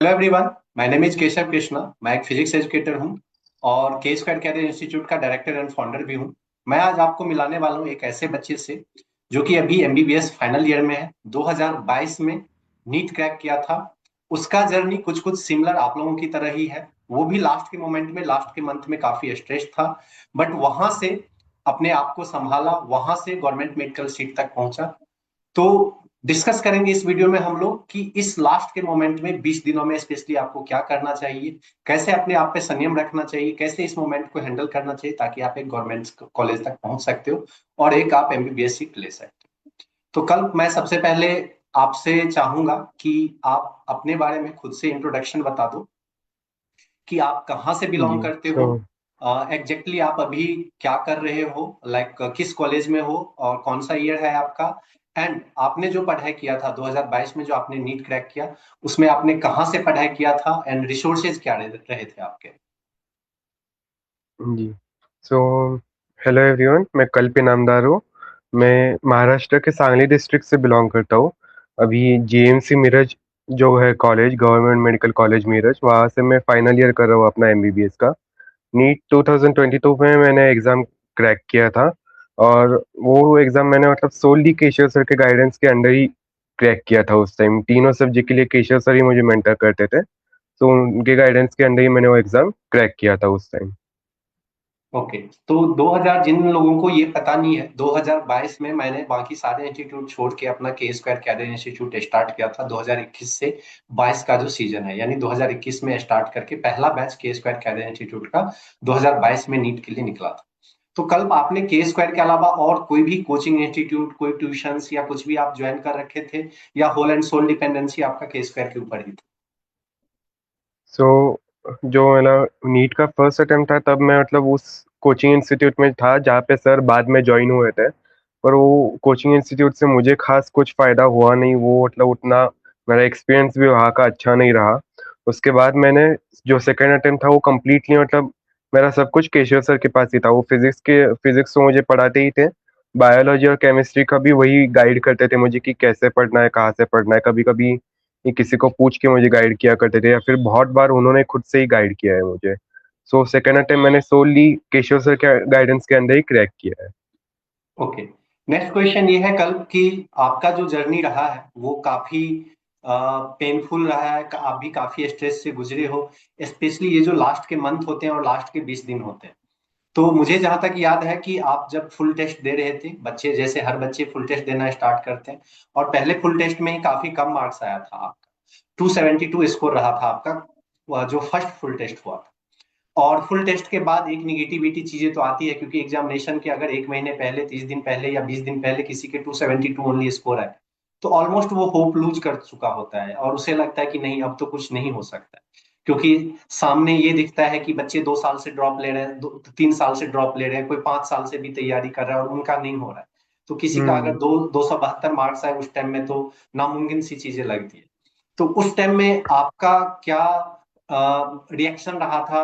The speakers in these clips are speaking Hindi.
Hello everyone, my name is Keshav Krishna. मैं एक फिजिक्स एजुकेटर हूं और के स्क्वायर कैरियर इंस्टीट्यूट का डायरेक्टर एंड फाउंडर भी हूं। मैं आज आपको मिलाने वाला हूं एक ऐसे बच्चे से जो कि अभी एमबीबीएस फाइनल ईयर में है। 2022 में नीट क्रैक किया था। उसका जर्नी कुछ कुछ सिमिलर आप लोगों की तरह ही है। वो भी लास्ट के मोमेंट में, लास्ट के मंथ में काफी स्ट्रेस था, बट वहां से अपने आप को संभाला, वहां से गवर्नमेंट मेडिकल सीट तक पहुंचा। तो डिस्कस करेंगे इस वीडियो में हम लोग कि इस लास्ट के मोमेंट में 20 दिनों में स्पेशली आपको क्या करना चाहिए, कैसे अपने आप पे संयम रखना चाहिए, कैसे इस मोमेंट को हैंडल करना चाहिए ताकि आप एक गवर्नमेंट कॉलेज तक पहुंच सकते हो और एक आप एमबीबीएस सीट ले सकते हो। तो कल मैं सबसे पहले आपसे चाहूंगा कि आप अपने बारे में खुद से इंट्रोडक्शन बता दो कि आप कहाँ से जी। बिलोंग करते सो हो, एग्जैक्टली आप अभी क्या कर रहे हो, लाइक किस कॉलेज में हो और कौन सा ईयर है आपका। एंड आपने जो पढ़ाई किया था 2022 में, जो आपने नीट क्रैक किया, उसमें आपने कहाँ से पढ़ाई किया था एंड रिसोर्सेज क्या रहे थे आपके। जी। सो हेलो एवरीवन, मैं कल्प इनामदार हूँ। मैं महाराष्ट्र के सांगली डिस्ट्रिक्ट से बिलोंग करता हूँ। अभी जेएमसी मीरज जो है college, government medical college Miraj, वहाँ से मैं फाइनल ईयर कर रहा हूँ अपना एमबीबीएस का। नीट 2022 में मैंने एग्ज़ाम क्रैक किया था। और वो एग्ज़ाम मैंने मतलब सोली केशव सर के गाइडेंस के अंडर ही क्रैक किया था। उस टाइम तीनों सब्जेक्ट के लिए केशव सर ही मुझे मेंटर करते थे। तो उनके गाइडेंस के अंडर ही मैंने वो एग्ज़ाम क्रैक किया था उस टाइम। ओके, तो 2000, जिन लोगों को ये पता नहीं है, 2022 में मैंने बाकी सारे इंस्टीट्यूट छोड़ के अपना के स्क्वायर कैरियर इंस्टीट्यूट स्टार्ट किया था। 2021 से 22 का जो सीजन है, यानी 2021 में स्टार्ट करके पहला बैच के स्क्वायर कैरियर इंस्टीट्यूट का 2022 में नीट के लिए निकला था। तो कल आपने के स्क्वायर के अलावा और कोई भी कोचिंग इंस्टीट्यूट, कोई ट्यूशंस या कुछ भी आप ज्वाइन कर रखे थे, या होल एंड सोल डिपेंडेंसी आपका के स्क्वायर के ऊपर ही था। सो जो मेरा नीट का फर्स्ट अटेम्प्ट था, तब मैं मतलब उस कोचिंग इंस्टीट्यूट में था जहाँ पे सर बाद में ज्वाइन हुए थे। पर वो कोचिंग इंस्टीट्यूट से मुझे खास कुछ फ़ायदा हुआ नहीं। वो मतलब उतना मेरा एक्सपीरियंस भी वहाँ का अच्छा नहीं रहा। उसके बाद मैंने जो सेकंड अटेम्प्ट था वो कम्प्लीटली मतलब मेरा सब कुछ केशव सर के पास ही था। वो फिजिक्स तो मुझे पढ़ाते ही थे। बायोलॉजी और केमिस्ट्री का भी वही गाइड करते थे मुझे कि कैसे पढ़ना है, कहाँ से पढ़ना है। कभी कभी ये किसी को पूछ के मुझे गाइड किया करते थे, या फिर बहुत बार उन्होंने खुद से ही गाइड किया है मुझे। सो सेकेंड अटेम्प्ट मैंने सोली केशव सर के गाइडेंस के अंदर ही क्रैक किया है। ओके, नेक्स्ट क्वेश्चन ये है कल कि आपका जो जर्नी रहा है वो काफी पेनफुल रहा है, आप भी काफी स्ट्रेस से गुजरे हो। स्पेशली ये जो लास्ट के मंथ होते हैं और लास्ट के 20 दिन होते हैं, तो मुझे जहां तक याद है कि आप जब फुल टेस्ट दे रहे थे, बच्चे जैसे हर बच्चे फुल टेस्ट देना स्टार्ट करते हैं, और पहले फुल टेस्ट में ही काफी कम मार्क्स आया था आपका। 272 स्कोर रहा था आपका, जो फर्स्ट फुल टेस्ट हुआ था। और फुल टेस्ट के बाद एक निगेटिविटी चीजें तो आती है, क्योंकि एग्जामिनेशन के अगर एक महीने पहले, 30 दिन पहले या 20 दिन पहले किसी के 272 ओनली स्कोर आए, तो ऑलमोस्ट वो होप लूज कर चुका होता है और उसे लगता है कि नहीं, अब तो कुछ नहीं हो सकता है। क्योंकि सामने ये दिखता है कि बच्चे 2 साल से ड्रॉप ले रहे हैं, 3 साल से ड्रॉप ले रहे हैं, कोई 5 साल से भी तैयारी कर रहा है और उनका नहीं हो रहा है। तो किसी का अगर हम्म। 272 मार्क्स आए उस टाइम में, तो नामुमकिन सी चीजें लगती है। तो उस टाइम में आपका क्या रिएक्शन रहा था,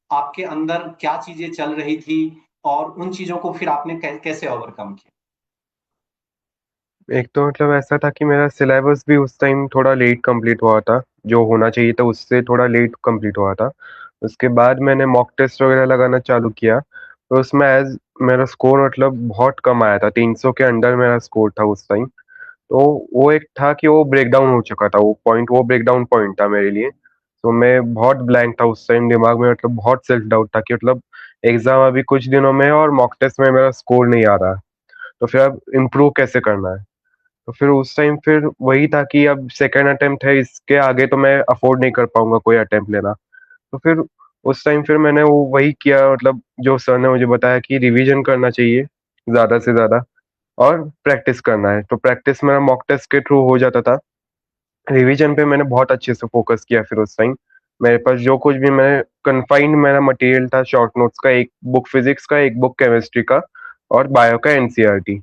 आपके अंदर क्या चीजें चल रही थी, और उन चीजों को फिर आपने कैसे ओवरकम किया। एक तो मतलब ऐसा था कि मेरा सिलेबस भी उस टाइम थोड़ा लेट कंप्लीट हुआ था। जो होना चाहिए था उससे थोड़ा लेट कंप्लीट हुआ था। उसके बाद मैंने मॉक टेस्ट वगैरह लगाना चालू किया। तो उसमें एज मेरा स्कोर मतलब बहुत कम आया था, 300 के अंडर मेरा स्कोर था उस टाइम। तो वो एक था कि वो ब्रेक डाउन हो चुका था, वो पॉइंट, वो ब्रेक डाउन पॉइंट था मेरे लिए। तो मैं बहुत ब्लैंक था उस टाइम, दिमाग में मतलब बहुत सेल्फ डाउट था कि मतलब एग्जाम अभी कुछ दिनों में है और मॉक टेस्ट में मेरा स्कोर नहीं आ रहा। तो फिर अब इम्प्रूव कैसे करना है। तो फिर उस टाइम फिर वही था कि अब सेकेंड अटेम्प्ट है, इसके आगे तो मैं अफोर्ड नहीं कर पाऊंगा कोई अटेम्प्ट लेना। तो फिर उस टाइम फिर मैंने वो वही किया, मतलब जो सर ने मुझे बताया कि रिवीजन करना चाहिए ज़्यादा से ज़्यादा और प्रैक्टिस करना है। तो प्रैक्टिस मेरा मॉक टेस्ट के थ्रू हो जाता था। रिवीजन पे मैंने बहुत अच्छे से फोकस किया। फिर उस टाइम मेरे पास जो कुछ भी, मैं कन्फाइंड मेरा मटेरियल था, शॉर्ट नोट्स का एक बुक फिजिक्स का, एक बुक केमिस्ट्री का और बायो का एनसीईआरटी।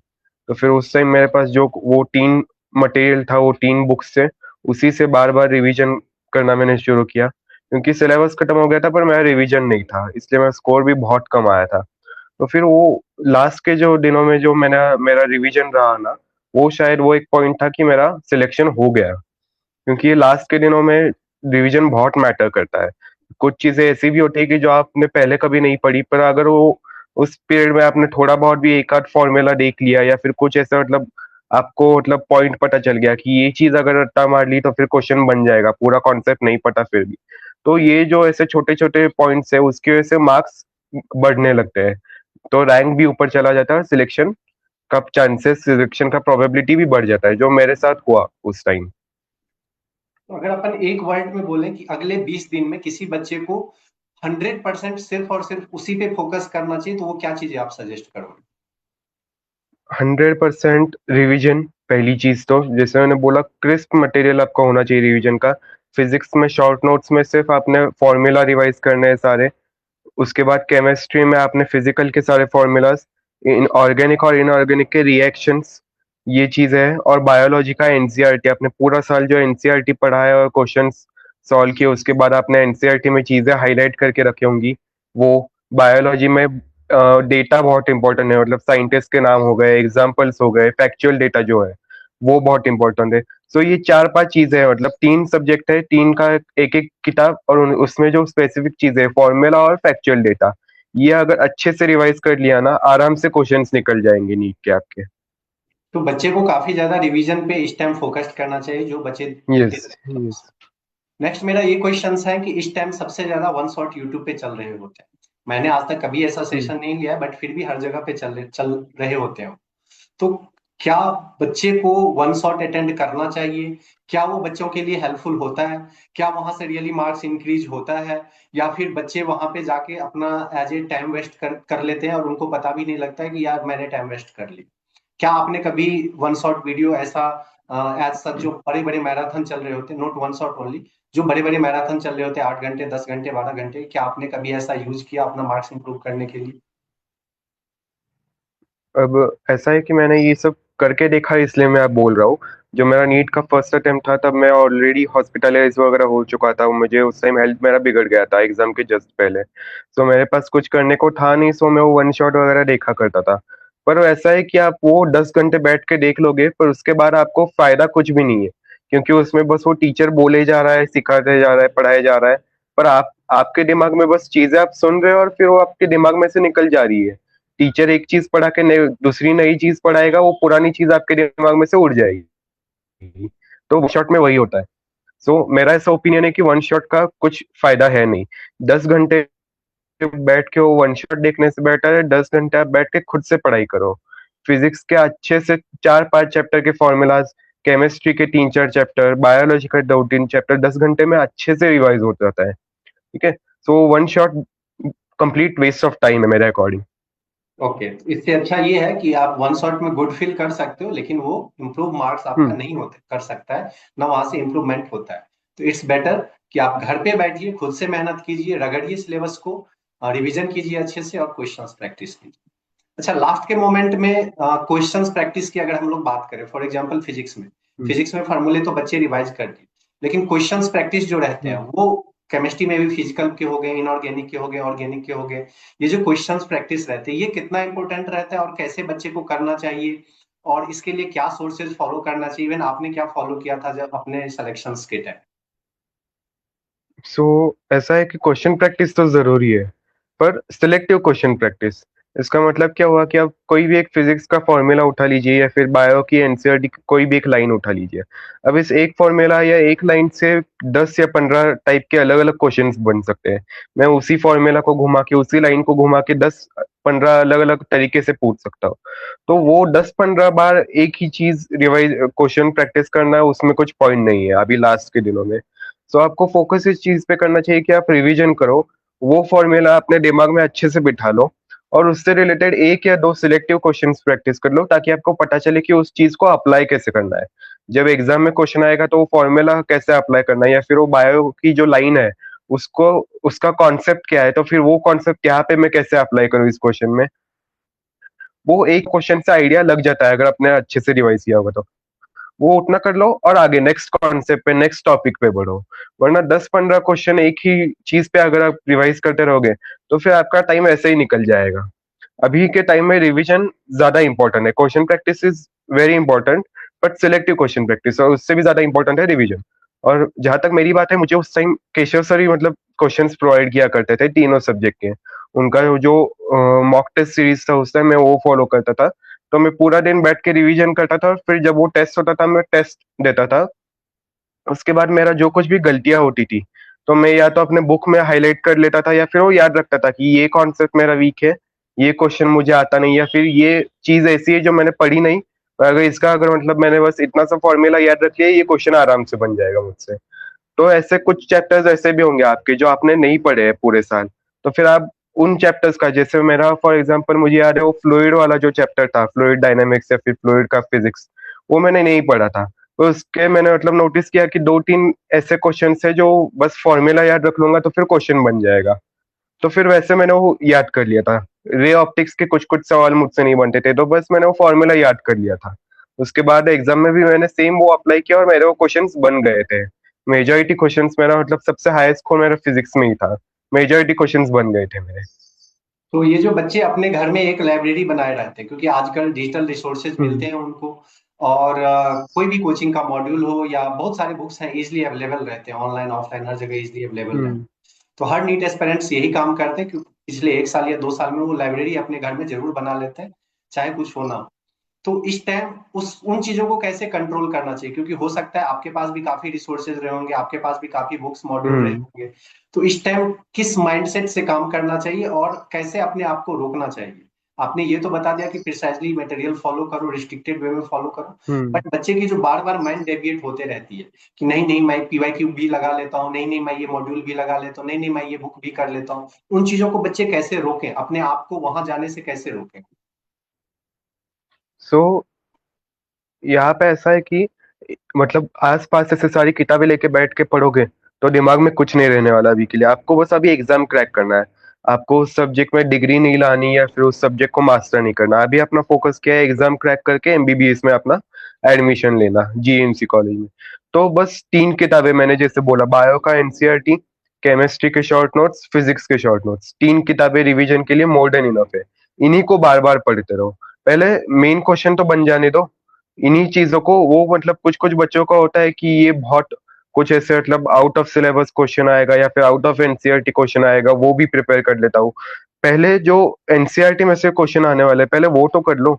तो फिर उस टाइम मेरे पास जो वो तीन मटेरियल था, वो तीन बुक्स से उसी से बार बार रिवीजन करना मैंने शुरू किया। क्योंकि सिलेबस खत्म हो गया था पर मेरा रिवीजन नहीं था, इसलिए मेरा स्कोर भी बहुत कम आया था। तो फिर वो लास्ट के जो दिनों में जो मैंने मेरा रिवीजन रहा ना, वो शायद वो एक पॉइंट था कि मेरा सिलेक्शन हो गया। क्योंकि ये लास्ट के दिनों में रिवीजन बहुत मैटर करता है। कुछ चीजें ऐसी भी होती है कि जो आपने पहले कभी नहीं पढ़ी, पर अगर वो उस पीरियड में आपने थोड़ा बहुत भी एक आध फॉर्मूला देख लिया या फिर कुछ ऐसा, मतलब आपको मतलब पॉइंट पता चल गया कि ये चीज अगर रट्टा मार ली तो फिर क्वेश्चन बन जाएगा, पूरा कॉन्सेप्ट नहीं पता फिर भी। तो ये जो ऐसे छोटे छोटे पॉइंट्स है उसकी वजह से मार्क्स बढ़ने लगते हैं, तो रैंक भी ऊपर चला जाता है, सिलेक्शन का चांसेस, सिलेक्शन का प्रोबेबिलिटी भी बढ़ जाता है, जो मेरे साथ हुआ उस टाइम। तो अगर अपन एक वर्ड में बोलें कि अगले 20 दिन में किसी बच्चे को 100% सिर्फ और सिर्फ उसी पे फोकस करना चाहिए, तो वो क्या चीजें आप सजेस्ट करोगे? 100% रिवीजन पहली चीज, तो जैसे मैंने बोला क्रिस्प मटेरियल आपका होना चाहिए रिवीजन का। फिजिक्स में शॉर्ट नोट्स में सिर्फ आपने फॉर्मूला रिवाइज करने हैं सारे। उसके बाद केमिस्ट्री में आपने फिजिकल के सारे फॉर्मूलाज, इन ऑर्गेनिक और इनऑर्गेनिक के रिएक्शंस, ये चीज है। और बायोलॉजी का एनसीईआरटी, आपने पूरा साल जो एनसीईआरटी पढ़ा है और क्वेश्चंस सॉल्व किए, उसके बाद आपने एनसीईआरटी में चीजें हाईलाइट करके रखी होंगी वो। बायोलॉजी में डेटा बहुत इंपॉर्टेंट है, मतलब साइंटिस्ट के नाम हो गए, एग्जाम्पल्स हो गए, फैक्चुअल डेटा जो है वो बहुत इंपॉर्टेंट है। सो ये चार पांच चीजें हैं, मतलब तीन सब्जेक्ट है, तीन का एक एक किताब, और उसमें जो स्पेसिफिक चीजें है फॉर्मूला और फैक्चुअल डेटा, ये अगर अच्छे से रिवाइज कर लिया ना, आराम से क्वेश्चंस निकल जाएंगे नीट के आपके। तो बच्चे को काफी ज्यादा रिवीजन पे इस टाइम फोकस करना चाहिए, जो बच्चे यस यस। नेक्स्ट मेरा ये क्वेश्चन है कि इस टाइम सबसे ज्यादा वन शॉट यूट्यूब पे चल रहे होते हैं। मैंने आज तक कभी ऐसा सेशन नहीं लिया है, बट फिर भी हर जगह पे चल रहे होते हैं। तो क्या बच्चे को वन शॉट अटेंड करना चाहिए? क्या वो बच्चों के लिए हेल्पफुल होता है? क्या वहां से रियली मार्क्स इंक्रीज होता है? या फिर बच्चे वहां पे जाके अपना एज ए टाइम वेस्ट कर लेते हैं और उनको पता भी नहीं लगता है कि यार मैंने टाइम वेस्ट कर लिया? क्या आपने कभी वन शॉट वीडियो ऐसा एज सच, जो बड़े बड़े मैराथन चल रहे होते हैं, नॉट वन शॉट ओनली, जो बड़े बड़े मैराथन चल रहे होते हैं 8 घंटे, 10 घंटे, 12 घंटे, क्या आपने कभी ऐसा यूज किया अपना मार्क्स इंप्रूव करने के लिए? अब ऐसा है कि मैंने ये सब करके देखा है, इसलिए मैं अब बोल रहा हूँ। जो मेरा नीट का फर्स्ट अटेम्प्ट था तब मैं ऑलरेडी हॉस्पिटलाइज वगैरह हो चुका था, मुझे उस टाइम हेल्थ मेरा बिगड़ गया था एग्जाम के जस्ट पहले। तो मेरे पास कुछ करने को था नहीं, सो मैं वो वन शॉट वगैरह देखा करता था। पर ऐसा है कि आप वो 10 घंटे बैठ के देख लोगे, पर उसके बाद आपको फायदा कुछ भी नहीं है, क्योंकि उसमें बस वो टीचर बोले जा रहा है, सिखाते जा रहा है, पढ़ाया जा रहा है, पर आप आपके दिमाग में बस चीजें आप सुन रहे हो और फिर वो आपके दिमाग में से निकल जा रही है। टीचर एक चीज पढ़ा के दूसरी नई चीज पढ़ाएगा, वो पुरानी चीज आपके दिमाग में से उड़ जाएगी। तो वन शॉट में वही होता है। सो मेरा ऐसा ओपिनियन है कि वन शॉट का कुछ फायदा है नहीं। 10 घंटे बैठ के वो वन शॉट देखने से बेटर है 10 घंटे आप बैठ के खुद से पढ़ाई करो। फिजिक्स के अच्छे से 4-5 चैप्टर के फॉर्मूलाज, केमिस्ट्री के 3-4 चैप्टर, बायोलॉजी का 2-3 चैप्टर 10 घंटे में अच्छे से रिवाइज हो जाता है। ठीक है। So one shot complete waste of time है मेरे अकॉर्डिंग। ओके, इससे अच्छा ये है कि आप वन शॉट में गुड फील कर सकते हो, लेकिन वो इम्प्रूव मार्क्स आपका हम्म। नहीं होते कर सकता है, ना वहां से इम्प्रूवमेंट होता है। तो इट्स बेटर कि आप घर पे बैठिए, खुद से मेहनत कीजिए, रगड़िए सिलेबस को, रिवीजन कीजिए अच्छे से, और क्वेश्चंस प्रैक्टिस कीजिए। अच्छा, लास्ट के मोमेंट में क्वेश्चंस प्रैक्टिस की अगर हम लोग बात करें, फॉर एग्जांपल हम्म। फिजिक्स में फार्मूले तो बच्चे रिवाइज कर लिए, लेकिन क्वेश्चंस प्रैक्टिस जो रहते हैं हम्म। वो केमिस्ट्री में भी फिजिकल के हो गए, इनऑर्गेनिक के हो गए, ऑर्गेनिक के हो गए, ये जो क्वेश्चंस प्रैक्टिस रहते हैं, ये कितना इंपॉर्टेंट रहता है और कैसे बच्चे को करना चाहिए, और इसके लिए क्या सोर्सेज फॉलो करना चाहिए? इवन आपने क्या फॉलो किया था जब अपने सिलेक्शन के टाइम? सो ऐसा है कि क्वेश्चन प्रैक्टिस तो जरूरी है, पर सिलेक्टिव क्वेश्चन प्रैक्टिस। इसका मतलब क्या हुआ कि आप कोई भी एक फिजिक्स का फॉर्मूला उठा लीजिए या फिर बायो की एनसीईआरटी की कोई भी एक लाइन उठा लीजिए। अब इस एक फॉर्मूला या एक लाइन से 10 या 15 टाइप के अलग अलग क्वेश्चंस बन सकते हैं। मैं उसी फॉर्मूला को घुमा के, उसी लाइन को घुमा के 10-15 अलग अलग तरीके से पूछ सकता हूँ। तो वो 10-15 बार एक ही चीज रिवाइज क्वेश्चन प्रैक्टिस करना, उसमें कुछ पॉइंट नहीं है अभी लास्ट के दिनों में। सो आपको फोकस इस चीज पे करना चाहिए कि आप रिवीजन करो, वो फॉर्मूला अपने दिमाग में अच्छे से बिठा लो, और उससे रिलेटेड एक या दो सिलेक्टिव क्वेश्चंस प्रैक्टिस कर लो, ताकि आपको पता चले कि उस चीज को अप्लाई कैसे करना है। जब एग्जाम में क्वेश्चन आएगा तो वो फॉर्मूला कैसे अप्लाई करना है, या फिर वो बायो की जो लाइन है उसको, उसका कॉन्सेप्ट क्या है, तो फिर वो कॉन्सेप्ट यहाँ पे मैं कैसे अप्लाई करूँ इस क्वेश्चन में, वो एक क्वेश्चन से आइडिया लग जाता है अगर आपने अच्छे से रिवाइज किया होगा तो। वो उतना कर लो और आगे नेक्स्ट कॉन्सेप्ट पे, नेक्स्ट टॉपिक पे बढ़ो। वरना 10-15 क्वेश्चन एक ही चीज पे अगर आप रिवाइज करते रहोगे तो फिर आपका टाइम ऐसे ही निकल जाएगा। अभी के टाइम में रिवीजन ज्यादा इंपॉर्टेंट है, question practice is very important, but selective question practice, और उससे भी ज्यादा इंपॉर्टेंट है रिवीजन। और जहां तक मेरी बात है, मुझे उस टाइम केशव सर ही मतलब क्वेश्चंस प्रोवाइड किया करते थे तीनों सब्जेक्ट के। उनका जो मॉक टेस्ट सीरीज था उस टाइम मैं वो फॉलो करता था। तो मैं पूरा दिन बैठ के रिवीजन करता था, और फिर जब वो टेस्ट होता था मैं टेस्ट देता था। उसके बाद मेरा जो कुछ भी गलतियां होती थी, तो मैं या तो अपने बुक में हाईलाइट कर लेता था, या फिर वो याद रखता था कि ये कॉन्सेप्ट मेरा वीक है, ये क्वेश्चन मुझे आता नहीं, या फिर ये चीज ऐसी है जो मैंने पढ़ी नहीं, और अगर मतलब मैंने बस इतना सा फॉर्मूला याद रख लिया, ये क्वेश्चन आराम से बन जाएगा मुझसे। तो ऐसे कुछ चैप्टर्स ऐसे भी होंगे आपके जो आपने नहीं पढ़े हैं पूरे साल, तो फिर आप उन चैप्टर्स का, जैसे मेरा फॉर एग्जांपल मुझे याद है वो फ्लूइड वाला जो चैप्टर था, फ्लूइड डायनामिक्स या फिर फ्लूइड का फिजिक्स, वो मैंने नहीं पढ़ा था। तो उसके मैंने मतलब नोटिस किया कि दो तीन ऐसे क्वेश्चन है जो बस फॉर्मूला याद रख लूंगा तो फिर क्वेश्चन बन जाएगा। तो फिर वैसे मैंने वो याद कर लिया था। रे ऑप्टिक्स के कुछ कुछ सवाल मुझसे नहीं बनते थे, तो बस मैंने वो फॉर्मूला याद कर लिया था। उसके बाद एग्जाम में भी मैंने सेम वो अप्लाई किया और मेरे वो क्वेश्चंस बन गए थे। मेजॉरिटी क्वेश्चंस मेरा मतलब सबसे हाईएस्ट स्कोर मेरा फिजिक्स में ही था। मेजॉरिटी क्वेश्चंस बन गए थे मेरे। तो ये जो बच्चे अपने घर में एक लाइब्रेरी बनाए रहते हैं, क्योंकि आजकल डिजिटल रिसोर्सेज मिलते हम्म। हैं उनको, और कोई भी कोचिंग का मॉड्यूल हो या बहुत सारे बुक्स हैं इजीली अवेलेबल रहते हैं, ऑनलाइन ऑफलाइन हर जगह इजीली अवेलेबल रहते हैं। हम्म। तो हर नीट एस्पिरेंट्स यही काम करते हैं, क्योंकि पिछले 1 साल या 2 साल में वो लाइब्रेरी अपने घर में जरूर बना लेते हैं, चाहे कुछ हो ना हो। तो इस टाइम उस उन चीजों को कैसे कंट्रोल करना चाहिए, क्योंकि हो सकता है आपके पास भी काफी रिसोर्सेज रहे होंगे, आपके पास भी काफी बुक्स मॉड्यूल रहे हम्म। होंगे। तो इस टाइम किस माइंडसेट से काम करना चाहिए और कैसे अपने आप को रोकना चाहिए? आपने ये तो बता दिया कि प्रिसाइजली मटेरियल फॉलो करो, रिस्ट्रिक्टेड वे में फॉलो करो, हम्म। बट बच्चे की जो बार बार माइंड डेविएट होते रहती है कि नहीं नहीं मैं पीवाईक्यू भी लगा लेता हूँ, नहीं नहीं मैं ये मॉड्यूल भी लगा लेता हूँ, नहीं नहीं मैं ये बुक भी कर लेता हूँ, उन चीजों को बच्चे कैसे रोकें, अपने आप को वहां जाने से कैसे रोकें? सो यहाँ पे ऐसा है कि मतलब आसपास ऐसे सारी किताबें लेके बैठ के पढ़ोगे तो दिमाग में कुछ नहीं रहने वाला अभी के लिए। आपको बस अभी एग्जाम क्रैक करना है। आपको उस सब्जेक्ट में डिग्री नहीं लानी या फिर उस सब्जेक्ट को मास्टर नहीं करना। अभी अपना फोकस क्या है, एग्जाम क्रैक करके एमबीबीएस में अपना एडमिशन लेना जीएमसी कॉलेज में। तो बस तीन किताबें मैंने जैसे बोला, बायो का एनसीईआरटी, केमिस्ट्री के शॉर्ट नोट्स, फिजिक्स के शॉर्ट नोट्स, तीन किताबें रिवीजन के लिए मोर देन इनफ है। इन्हीं को बार बार पढ़ते रहो। पहले मेन क्वेश्चन तो बन जाने दो इन्हीं चीजों को। वो मतलब कुछ कुछ बच्चों का होता है कि ये बहुत कुछ ऐसे मतलब आउट ऑफ सिलेबस क्वेश्चन आएगा या फिर आउट ऑफ एनसीईआरटी क्वेश्चन आएगा, वो भी प्रिपेयर कर लेता हूँ। पहले जो एनसीईआरटी में से क्वेश्चन आने वाले हैं, पहले वो तो कर लो।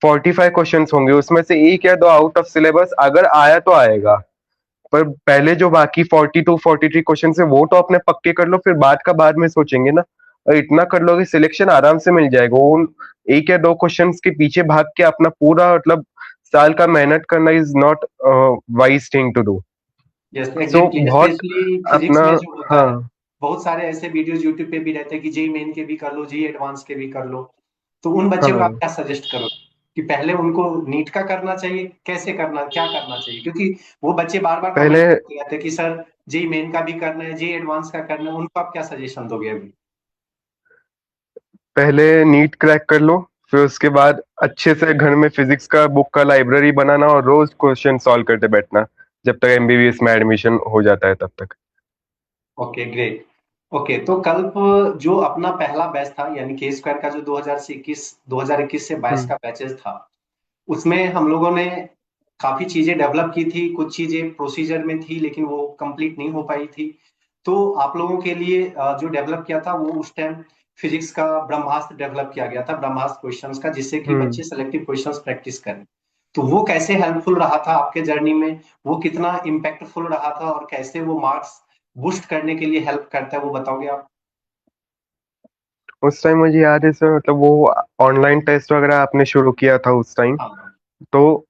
45 क्वेश्चन होंगे, उसमें से एक या दो आउट ऑफ सिलेबस अगर आया तो आएगा। पर पहले जो बाकी 42 43 क्वेश्चन है वो तो अपने पक्के कर लो, फिर बाद का बाद में सोचेंगे ना। और इतना कर लोगे सिलेक्शन आराम से मिल जाएगा। उन एक या दो क्वेश्चंस के पीछे भाग के अपना पूरा मतलब साल का मेहनत करना is not wise thing to do. Yes so exactly, बहुत स्पेशली फिजिक्स अपना, में जो होता हाँ। है, बहुत सारे ऐसे वीडियोस यूट्यूब पे भी रहते हैं कि जेई मेन के भी कर लो, जेई एडवांस के भी कर लो। तो उन बच्चों को आप हाँ। क्या सजेस्ट करो कि पहले उनको नीट का करना चाहिए, कैसे करना, क्या करना चाहिए? क्योंकि वो बच्चे बार बार कमेंट पहले करते रहते हैं कि सर जेई मेन का भी करना है, जेई एडवांस का करना है, उनको आप क्या सजेशन दोगे अभी? पहले नीट क्रैक कर लो, फिर उसके बाद अच्छे से घर में फिजिक्स का बुक का लाइब्रेरी बनाना और रोज क्वेश्चन सॉल्व करते बैठना जब तक एमबीबीएस में एडमिशन हो जाता है तब तक। Okay great. ओके, तो कल जो अपना पहला बैच था, यानी के स्क्वायर का जो 2021 से 22 हम्म। का बैचेस था, उसमें हम लोगों ने काफी चीजें डेवलप की थी, कुछ चीजें प्रोसीजर में थी लेकिन वो कंप्लीट नहीं हो पाई थी। तो आप लोगों के लिए जो डेवलप किया था वो उस टाइम फिजिक्स का ब्रह्मास्त्र डेवलप किया गया था, ब्रह्मास्त्र क्वेश्चंस का, जिससे कि हम्म। बच्चे सेलेक्टिव क्वेश्चंस प्रैक्टिस करें। तो वो कैसे हेल्पफुल रहा था आपके जर्नी में, वो कितना इम्पैक्टफुल रहा था, और कैसे वो मार्क्स बूस्ट करने के लिए हेल्प करता है, वो बताओगे आप? उस टाइम मुझे याद है सर, मतलब वो ऑनलाइन टेस्ट वगैरह आपने शुरू किया था उस टाइम। हाँ। तो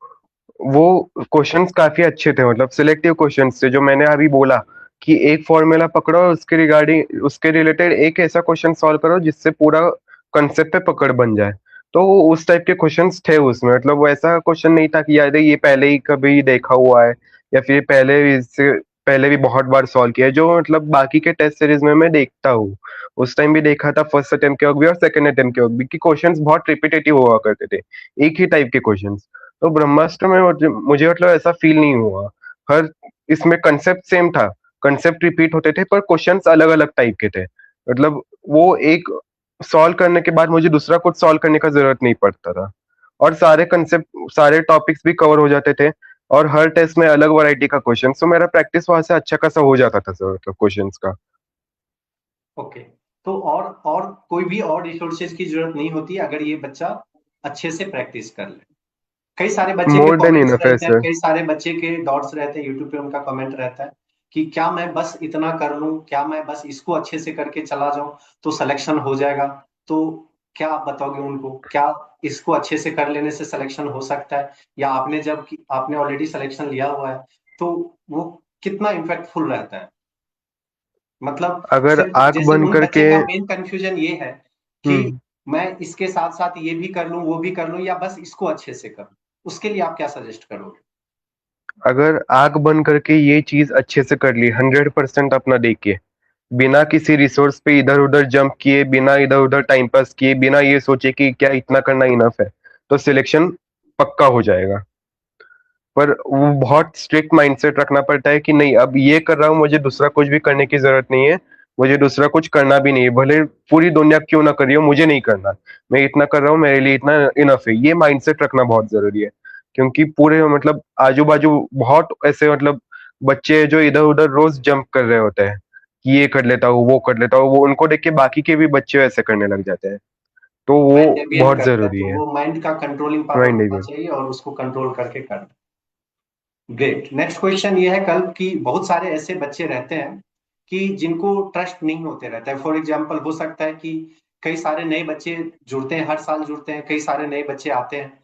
वो क्वेश्चंस काफी अच्छे थे, मतलब सिलेक्टिव क्वेश्चंस थे जो मैंने अभी बोला कि एक फॉर्मूला पकड़ो और उसके रिगार्डिंग उसके रिलेटेड एक ऐसा क्वेश्चन सॉल्व करो जिससे पूरा कंसेप्ट पे पकड़ बन जाए। तो वो उस टाइप के क्वेश्चंस थे उसमें। मतलब वो ऐसा क्वेश्चन नहीं था कि यार ये पहले ही कभी देखा हुआ है या फिर पहले इससे पहले भी बहुत बार सॉल्व किया है, जो मतलब बाकी के टेस्ट सीरीज में मैं देखता हूँ। उस टाइम भी देखा था फर्स्ट अटेम्प्ट के वक्त भी और सेकंड अटेम्प्ट के वक्त भी कि क्वेश्चंस बहुत रिपीटेटिव हुआ करते थे, एक ही टाइप के क्वेश्चंस। तो ब्रह्मास्त्र में मुझे मतलब ऐसा फील नहीं हुआ। हर इसमें कंसेप्ट सेम था, कंसेप्ट रिपीट होते थे पर क्वेश्चंस अलग अलग टाइप के थे। मतलब वो एक सॉल्व करने के बाद मुझे दूसरा कुछ सॉल्व करने का जरूरत नहीं पड़ता था, और सारे कंसेप्ट सारे टॉपिक्स भी कवर हो जाते थे। और हर टेस्ट में अलग वैरायटी का क्वेश्चन, सो मेरा प्रैक्टिस वहां से अच्छा खासा हो जाता था सर, मतलब क्वेश्चंस का। ओके। तो और कोई भी और रिसोर्सेज की जरूरत नहीं होती अगर ये बच्चा अच्छे से प्रैक्टिस कर ले। कई सारे बच्चे के मोर देन कमेंट्स इनफ है रहते हैं, सर। कई सारे बच्चे के डॉट्स रहते हैं, यूट्यूब पे उनका कमेंट रहता है कि क्या मैं बस इतना कर लूं, क्या मैं बस इसको अच्छे से करके चला जाऊं तो सिलेक्शन हो जाएगा। तो क्या आप बताओगे उनको, क्या इसको अच्छे से कर लेने से सिलेक्शन हो सकता है, या आपने ऑलरेडी सिलेक्शन लिया हुआ है तो वो कितना इम्पैक्टफुल रहता है? मतलब अगर सिर्फ आंख जैसे बंद उन बच्चे करके। का मेन कंफ्यूजन ये है कि हम्म। मैं इसके साथ साथ ये भी कर लूं वो भी कर लूं या बस इसको अच्छे से कर लूं, उसके लिए आप क्या सजेस्ट करोगे? अगर आंख बंद करके ये चीज अच्छे से कर ली 100% अपना दे के, बिना किसी रिसोर्स पे इधर उधर जंप किए, बिना इधर उधर टाइम पास किए, बिना ये सोचे कि क्या इतना करना इनफ है, तो सिलेक्शन पक्का हो जाएगा। पर वो बहुत स्ट्रिक्ट माइंडसेट रखना पड़ता है कि नहीं, अब ये कर रहा हूँ, मुझे दूसरा कुछ भी करने की जरूरत नहीं है, मुझे दूसरा कुछ करना भी नहीं है, भले पूरी दुनिया क्यों ना करी हो, मुझे नहीं करना, मैं इतना कर रहा हूँ, मेरे लिए इतना इनफ है। ये माइंडसेट रखना बहुत जरूरी है, क्योंकि पूरे मतलब आजू बाजू बहुत ऐसे मतलब बच्चे हैं जो इधर उधर रोज जंप कर रहे होते हैं कि ये कर लेता हूँ वो कर लेता हूँ, वो उनको देख के बाकी के भी बच्चे ऐसे करने लग जाते हैं। तो माइंड वो डेविएट बहुत करता है जरूरी तो है। वो माइंड का कंट्रोलिंग पावर माइंड होना चाहिए और उसको कंट्रोल करके करना। ग्रेट। नेक्स्ट क्वेश्चन ये है कल कि बहुत सारे ऐसे बच्चे रहते हैं कि जिनको ट्रस्ट नहीं होते रहता है। फॉर एग्जाम्पल हो सकता है कि कई सारे नए बच्चे जुड़ते हैं, हर साल जुड़ते हैं, कई सारे नए बच्चे आते हैं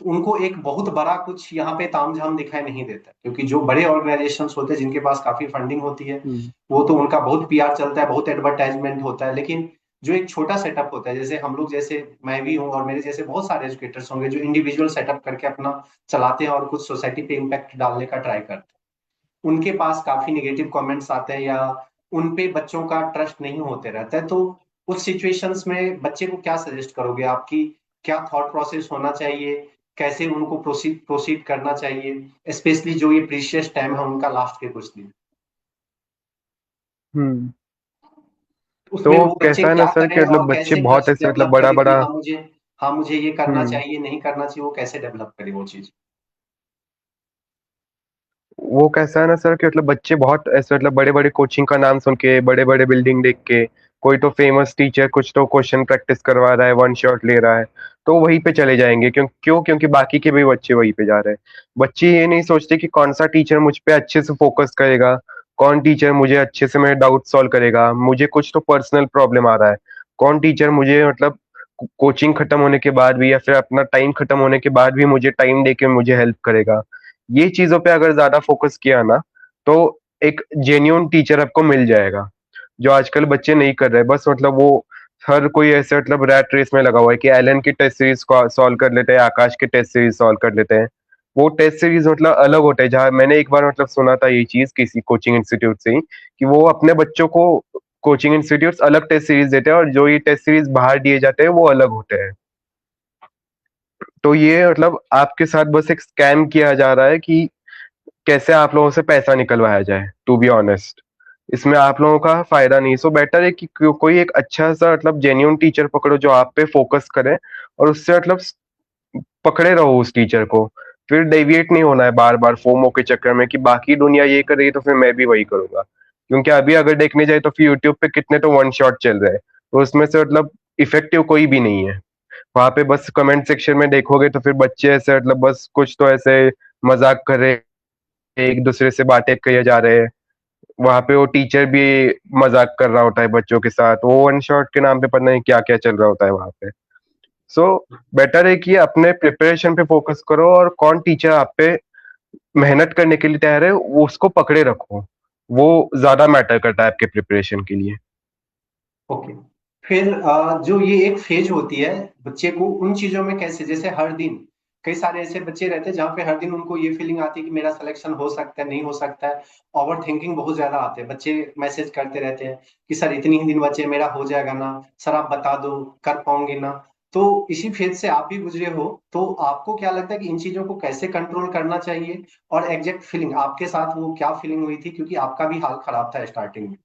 तो उनको एक बहुत बड़ा कुछ यहाँ पे तामझाम दिखाई नहीं देता, क्योंकि जो बड़े ऑर्गेनाइजेशंस होते हैं जिनके पास काफी फंडिंग होती है हम्म। वो तो उनका बहुत पीआर चलता है, बहुत एडवर्टाइजमेंट होता है। लेकिन जो एक छोटा सेटअप होता है, जैसे हम लोग, जैसे मैं भी हूँ और मेरे जैसे बहुत सारे एजुकेटर्स होंगे जो इंडिविजुअल सेटअप करके अपना चलाते हैं और कुछ सोसाइटी पे इम्पैक्ट डालने का ट्राई करते हैं, उनके पास काफी निगेटिव कमेंट्स आते हैं या उन पे बच्चों का ट्रस्ट नहीं होते रहता है। तो उस सिचुएशंस में बच्चे को क्या सजेस्ट करोगे, आपकी क्या थॉट प्रोसेस होना चाहिए, कैसे उनको प्रोसीड प्रोसीड करना चाहिए, स्पेशली जो ये प्रीशियस टाइम है उनका लास्ट के कुछ दिन, हम्म। तो उसमें वो बच्चे कैसा है ना क्या सर कि करें मतलब और बच्चे कैसे बहुत ट्रस्ट ऐसे मतलब डेवलप बड़ा करें कि बड़ा। हाँ मुझे ये करना हम्म। चाहिए, नहीं करना चाहिए, वो कैसे डेवलप करे वो चीज? वो कैसा है ना सर कि मतलब बच्चे बहुत ऐसे मतलब बड़े बड़े कोचिंग का नाम सुन के, बड़े बड़े बिल्डिंग देख के, कोई तो फेमस टीचर कुछ तो क्वेश्चन प्रैक्टिस करवा रहा है, वन शॉट ले रहा है, तो वहीं पे चले जाएंगे। क्योंकि बाकी के भी बच्चे वहीं पे जा रहे हैं। बच्चे ये नहीं सोचते कि कौन सा टीचर मुझ पे अच्छे से फोकस करेगा, कौन टीचर मुझे अच्छे से मेरे डाउट सॉल्व करेगा, मुझे कुछ तो पर्सनल प्रॉब्लम आ रहा है, कौन टीचर मुझे मतलब कोचिंग खत्म होने के बाद भी या फिर अपना टाइम खत्म होने के बाद भी मुझे टाइम दे के मुझे हेल्प करेगा। ये चीजों पे अगर ज्यादा फोकस किया ना, तो एक जेन्युइन टीचर आपको मिल जाएगा, जो आजकल बच्चे नहीं कर रहे। बस मतलब वो हर कोई ऐसे मतलब रैट रेस में लगा हुआ है कि एलन की टेस्ट सीरीज को सॉल्व कर लेते हैं, आकाश के टेस्ट सीरीज सॉल्व कर लेते हैं। वो टेस्ट सीरीज मतलब अलग होते हैं, जहाँ मैंने एक बार मतलब सुना था ये चीज किसी कोचिंग इंस्टीट्यूट से ही, कि वो अपने बच्चों को कोचिंग इंस्टीट्यूट अलग टेस्ट सीरीज देते हैं और जो ये टेस्ट सीरीज बाहर दिए जाते हैं वो अलग होते हैं। तो ये मतलब आपके साथ बस एक स्कैम किया जा रहा है कि कैसे आप लोगों से पैसा निकलवाया जाए, टू बी ऑनेस्ट। इसमें आप लोगों का फायदा नहीं। सो बेटर है कि कोई एक अच्छा सा मतलब जेन्युइन टीचर पकड़ो जो आप पे फोकस करे, और उससे मतलब पकड़े रहो उस टीचर को। फिर डेविएट नहीं होना है बार बार फोमो के चक्कर में कि बाकी दुनिया ये कर रही है तो फिर मैं भी वही करूंगा। क्योंकि अभी अगर देखने जाए तो फिर यूट्यूब पे कितने तो वन शॉट चल रहे हैं, तो उसमें से मतलब इफेक्टिव कोई भी नहीं है। वहां पे बस कमेंट सेक्शन में देखोगे तो फिर बच्चे ऐसे मतलब बस कुछ तो ऐसे मजाक कर रहे, एक दूसरे से बातें किए जा रहे हैं। वहां पे वो टीचर भी मजाक कर रहा होता है बच्चों के साथ, वो वन शॉट के नाम पे पता नहीं क्या क्या चल रहा होता है वहां पे। सो बेटर है कि अपने प्रिपरेशन पे फोकस करो, और कौन टीचर आप पे मेहनत करने के लिए तैयार है वो उसको पकड़े रखो। वो ज्यादा मैटर करता है आपके प्रिपरेशन के लिए। ओके। फिर जो ये एक फेज होती है बच्चे को उन चीजों में कैसे, जैसे हर दिन कई सारे ऐसे बच्चे रहते हैं जहाँ पे हर दिन उनको ये फीलिंग आती है कि मेरा सिलेक्शन हो सकता है नहीं हो सकता है, ओवर थिंकिंग बहुत ज्यादा आते हैं बच्चे, मैसेज करते रहते हैं कि सर इतनी ही दिन बचे, मेरा हो जाएगा ना, सर आप बता दो, कर पाऊंगे ना। तो इसी फेज से आप भी गुजरे हो, तो आपको क्या लगता है कि इन चीजों को कैसे कंट्रोल करना चाहिए, और एग्जैक्ट फीलिंग आपके साथ वो क्या फीलिंग हुई थी, क्योंकि आपका भी हाल खराब था स्टार्टिंग में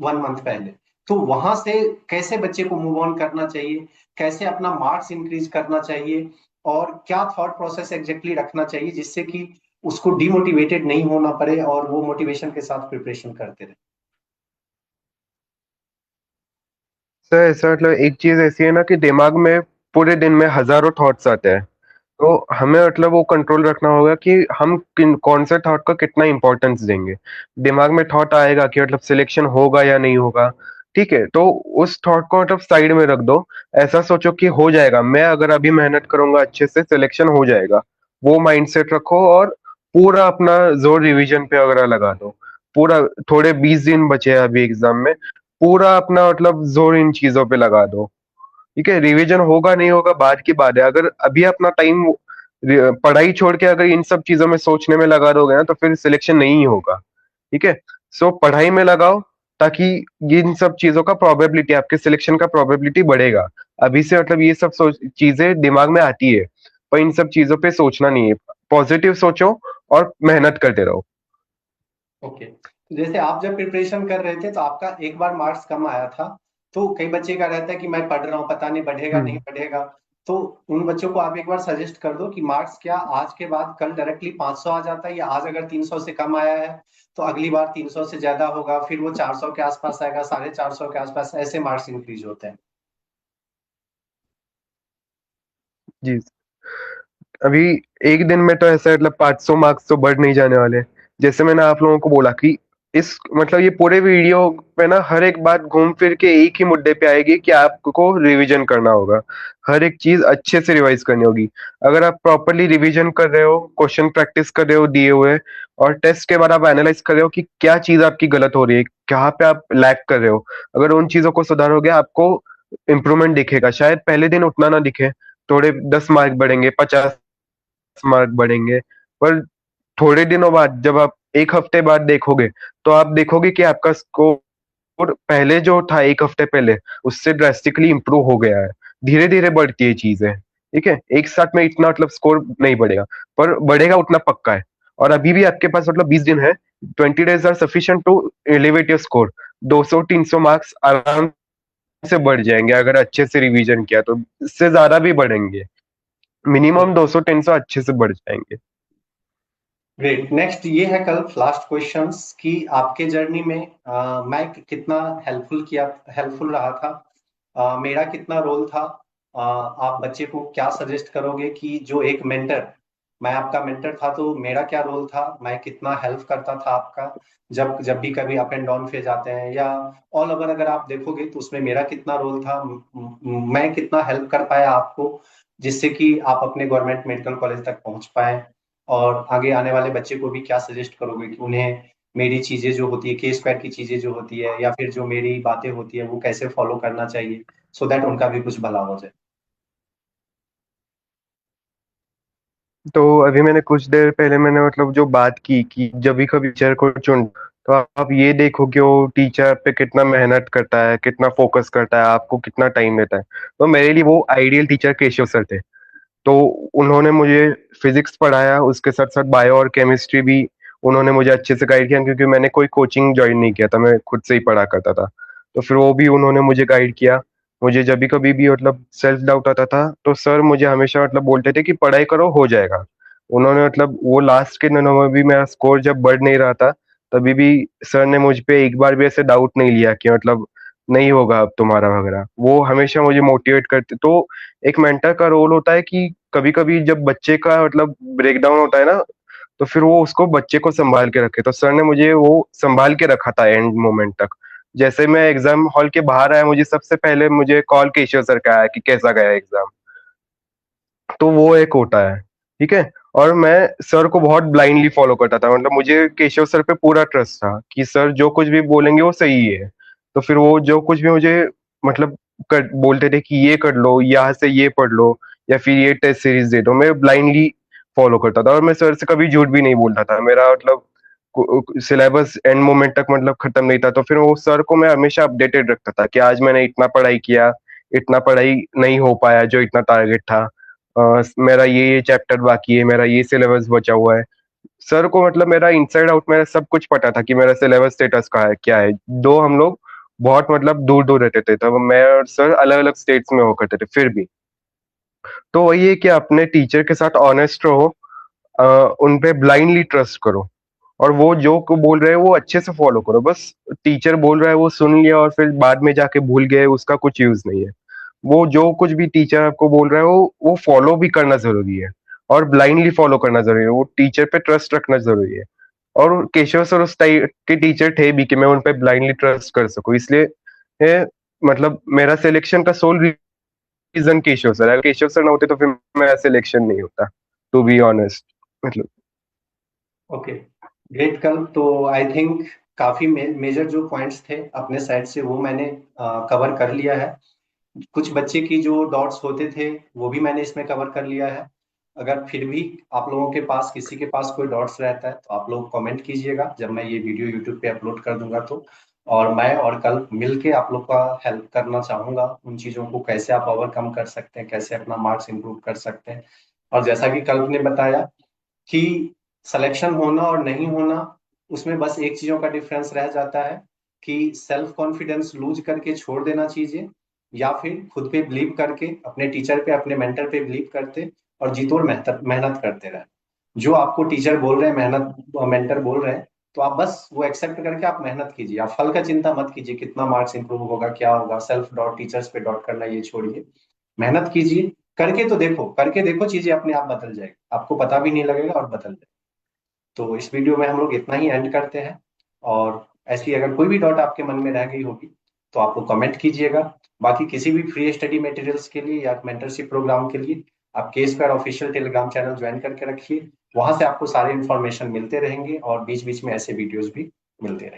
1 मंथ पहले। तो वहां से कैसे बच्चे को मूव ऑन करना चाहिए, कैसे अपना मार्क्स इंक्रीज करना चाहिए, और क्या थॉट प्रोसेस एग्जैक्टली रखना चाहिए जिससे कि उसको डिमोटिवेटेड नहीं होना पड़े और वो मोटिवेशन के साथ प्रिपरेशन करते रहे। सर ऐसा मतलब एक चीज ऐसी है ना कि दिमाग में पूरे दिन में हजारों थॉट्स आते हैं, तो हमें मतलब वो कंट्रोल रखना होगा कि हम कौन से थॉट को कितना इंपॉर्टेंस देंगे। दिमाग में थॉट आएगा कि मतलब सिलेक्शन होगा या नहीं होगा, ठीक है, तो उस थॉट को मतलब साइड में रख दो। ऐसा सोचो कि हो जाएगा, मैं अगर अभी मेहनत करूंगा अच्छे से सिलेक्शन हो जाएगा। वो माइंडसेट रखो और पूरा अपना जोर रिवीजन पे वगैरह लगा दो। पूरा थोड़े 20 दिन बचे हैं अभी एग्जाम में, पूरा अपना मतलब जोर इन चीजों पे लगा दो। ठीक है, रिवीजन होगा नहीं होगा बाद की बात है। अगर अभी अपना टाइम पढ़ाई छोड़ के अगर इन सब चीजों में सोचने में लगा दोगे ना, तो फिर सिलेक्शन नहीं होगा। ठीक है, सो पढ़ाई में लगाओ, ताकि इन सब चीजों का प्रोबेबिलिटी, आपके सिलेक्शन का प्रोबेबिलिटी बढ़ेगा। अभी से मतलब ये सब चीजें दिमाग में आती है, पर इन सब चीजों पे सोचना नहीं है। पॉजिटिव सोचो और मेहनत करते रहो। ओके, तो जैसे आप जब प्रिपरेशन कर रहे थे तो आपका एक बार मार्क्स कम आया था, तो कई बच्चे का रहता है कि मैं पढ़ रहा हूँ, पता नहीं बढ़ेगा नहीं हम्म। बढ़ेगा। तो उन बच्चों को आप एक बार सजेस्ट कर दो कि मार्क्स क्या आज के बाद कल डायरेक्टली 500 आ जाता है, या आज अगर 300 से कम आया है तो अगली बार 300 से ज्यादा होगा, फिर वो 400 के आसपास आएगा, 450 के आसपास, ऐसे मार्क्स इंक्रीज होते हैं। जी। अभी एक दिन में तो ऐसा मतलब 500 मार्क्स तो बढ़ नहीं जाने वाले। जैसे मैंने आप लोगों को बोला कि इस मतलब ये पूरे वीडियो पे ना हर एक बात घूम फिर के एक ही मुद्दे पे आएगी कि आपको रिवीजन करना होगा। हर एक चीज अच्छे से रिवाइज करनी होगी। अगर आप प्रॉपरली रिवीजन कर रहे हो, क्वेश्चन प्रैक्टिस कर रहे हो दिए हुए, और टेस्ट के बाद आप एनालाइज कर रहे हो कि क्या चीज आपकी गलत हो रही है, कहाँ पे आप लैग कर रहे हो, अगर उन चीजों को सुधारोगे आपको इम्प्रूवमेंट दिखेगा। शायद पहले दिन उतना ना दिखे, थोड़े 10 मार्क बढ़ेंगे, 50 मार्क बढ़ेंगे, पर थोड़े दिनों बाद जब आप एक हफ्ते बाद देखोगे, तो आप देखोगे कि आपका स्कोर पहले जो था एक हफ्ते पहले उससे ड्रास्टिकली इंप्रूव हो गया है। धीरे धीरे बढ़ती है चीजें। ठीक है, एक साथ में इतना मतलब स्कोर नहीं बढ़ेगा, पर बढ़ेगा उतना पक्का है। और अभी भी आपके पास मतलब 20 दिन है। 20 days are sufficient to elevate your score. 200-300 marks आराम से बढ़ जाएंगे अगर अच्छे से रिवीजन किया तो। इससे ज्यादा भी बढ़ेंगे, मिनिमम 200-300 अच्छे से बढ़ जाएंगे। ग्रेट, नेक्स्ट ये है कल लास्ट क्वेश्चंस कि आपके जर्नी में मैं कितना हेल्पफुल रहा था, मेरा कितना रोल था। आप बच्चे को क्या सजेस्ट करोगे कि जो एक मेंटर, मैं आपका मेंटर था तो मेरा क्या रोल था, मैं कितना हेल्प करता था आपका जब जब भी कभी अप एंड डाउन फेज आते हैं, या ऑल ओवर अगर आप देखोगे तो उसमें मेरा कितना रोल था, मैं कितना हेल्प कर पाया आपको, जिससे कि आप अपने गवर्नमेंट मेडिकल कॉलेज तक पहुंच पाए। और आगे आने वाले बच्चे को भी क्या सजेस्ट करोगे कि उन्हें मेरी चीजें जो होती है, के स्क्वायर की चीजें जो होती है, या फिर जो मेरी बातें होती है वो कैसे फॉलो करना चाहिए, सो दैट उनका भी कुछ भला हो जाए। तो अभी मैंने कुछ देर पहले मैंने मतलब जो बात की कि जब भी कभी टीचर को चुन, तो आप ये देखो कि वो टीचर पे कितना मेहनत करता है, कितना फोकस करता है, आपको कितना टाइम देता है। तो मेरे लिए वो आइडियल टीचर केशव सर थे। तो उन्होंने मुझे फिजिक्स पढ़ाया, उसके साथ साथ बायो और केमिस्ट्री भी उन्होंने मुझे अच्छे से गाइड किया, क्योंकि मैंने कोई कोचिंग ज्वाइन नहीं किया था, मैं खुद से ही पढ़ा करता था। तो फिर वो भी उन्होंने मुझे गाइड किया। मुझे जब भी कभी भी मतलब सेल्फ डाउट आता था, तो सर मुझे हमेशा मतलब बोलते थे कि पढ़ाई करो हो जाएगा। उन्होंने मतलब वो लास्ट के दिनों में भी मेरा स्कोर जब बढ़ नहीं रहा था, तभी भी सर ने मुझ पे एक बार भी ऐसे डाउट नहीं लिया कि मतलब नहीं होगा अब तुम्हारा वगैरह। वो हमेशा मुझे मोटिवेट करते। तो एक मेंटर का रोल होता है कि कभी कभी जब बच्चे का मतलब ब्रेकडाउन होता है ना, तो फिर वो उसको बच्चे को संभाल के रखे। तो सर ने मुझे वो संभाल के रखा था एंड मोमेंट तक। जैसे मैं एग्जाम हॉल के बाहर आया, मुझे सबसे पहले मुझे कॉल केशव सर का आया कि कैसा गया एग्जाम। तो वो एक होता है। ठीक है, और मैं सर को बहुत ब्लाइंडली फॉलो करता था। मतलब मुझे केशव सर पे पूरा ट्रस्ट था कि सर जो कुछ भी बोलेंगे वो सही है। तो फिर वो जो कुछ भी मुझे मतलब बोलते थे कि ये कर लो, यहाँ से ये पढ़ लो, या फिर ये टेस्ट सीरीज दे दो, मैं ब्लाइंडली फॉलो करता था। और मैं सर से कभी झूठ भी नहीं बोलता था। मेरा मतलब सिलेबस एंड मोमेंट तक मतलब खत्म नहीं था, तो फिर वो सर को मैं हमेशा अपडेटेड रखता था कि आज मैंने इतना पढ़ाई किया, इतना पढ़ाई नहीं हो पाया जो इतना टारगेट था, मेरा ये चैप्टर बाकी है, मेरा ये सिलेबस बचा हुआ है। सर को मतलब मेरा इनसाइड आउट मेरा सब कुछ पता था कि मेरा सिलेबस स्टेटस का है क्या है। दो हम लोग बहुत मतलब दूर दूर रहते थे, तब मैं और सर अलग अलग स्टेट्स में हो करते थे फिर भी। तो वही है कि अपने टीचर के साथ ऑनेस्ट रहो, उन पे ब्लाइंडली ट्रस्ट करो, और वो जो को बोल रहे हैं वो अच्छे से फॉलो करो। बस टीचर बोल रहा है वो सुन लिया और फिर बाद में जाके भूल गए, उसका कुछ यूज नहीं है। वो जो कुछ भी टीचर आपको बोल रहा है वो फॉलो भी करना जरूरी है, और ब्लाइंडली फॉलो करना जरूरी है, वो टीचर पे ट्रस्ट रखना जरूरी है। और केशव सर उस टाइप के टीचर थे भी कि मैं उन पे ब्लाइंडली ट्रस्ट कर सकूं, इसलिए मतलब मेरा सिलेक्शन का सोल रीजन केशव सर, अगर केशव सर ना होते तो फिर मेरा सिलेक्शन नहीं होता, टू बी ऑनेस्ट। मतलब ओके, ग्रेट कल। तो आई थिंक काफी मेजर जो पॉइंट्स थे अपने साइड से वो मैंने कवर कर लिया है। कुछ बच्चे की जो डॉट्स होते थे वो भी मैंने इसमें कवर कर लिया है। अगर फिर भी आप लोगों के पास किसी के पास कोई डॉट्स रहता है तो आप लोग कमेंट कीजिएगा जब मैं ये वीडियो यूट्यूब पे अपलोड कर दूंगा तो। और मैं और कल मिलके आप लोग का हेल्प करना चाहूंगा उन चीजों को, कैसे आप ओवरकम कर सकते हैं, कैसे अपना मार्क्स इंप्रूव कर सकते हैं। और जैसा कि कल ने बताया कि सिलेक्शन होना और नहीं होना, उसमें बस एक चीजों का डिफरेंस रह जाता है कि सेल्फ कॉन्फिडेंस लूज करके छोड़ देना चीजें, या फिर खुद पे बिलीव करके अपने टीचर पे अपने मेंटर पे बिलीव करते और जी तोड़ मेहनत मेहनत करते रहे। जो आपको टीचर बोल रहे हैं, मेहनत मेंटर बोल रहे हैं, तो आप बस वो एक्सेप्ट करके आप मेहनत कीजिए। आप फल का चिंता मत कीजिए, कितना मार्क्स इंप्रूव होगा क्या होगा, सेल्फ डॉट टीचर्स पे डॉट करना ये छोड़िए। मेहनत कीजिए, करके तो देखो, करके देखो, चीजें अपने आप बदल जाएगी, आपको पता भी नहीं लगेगा और बदल जाएगी। तो इस वीडियो में हम लोग इतना ही एंड करते हैं। और ऐसी अगर कोई भी डॉट आपके मन में रह गई होगी तो आप लोग कमेंट कीजिएगा। बाकी किसी भी फ्री स्टडी मटेरियल्स के लिए या मेंटरशिप प्रोग्राम के लिए आप के square official Telegram channel join करके रखिए। वहां से आपको सारे इन्फॉर्मेशन मिलते रहेंगे और बीच बीच में ऐसे वीडियोस भी मिलते रहेंगे।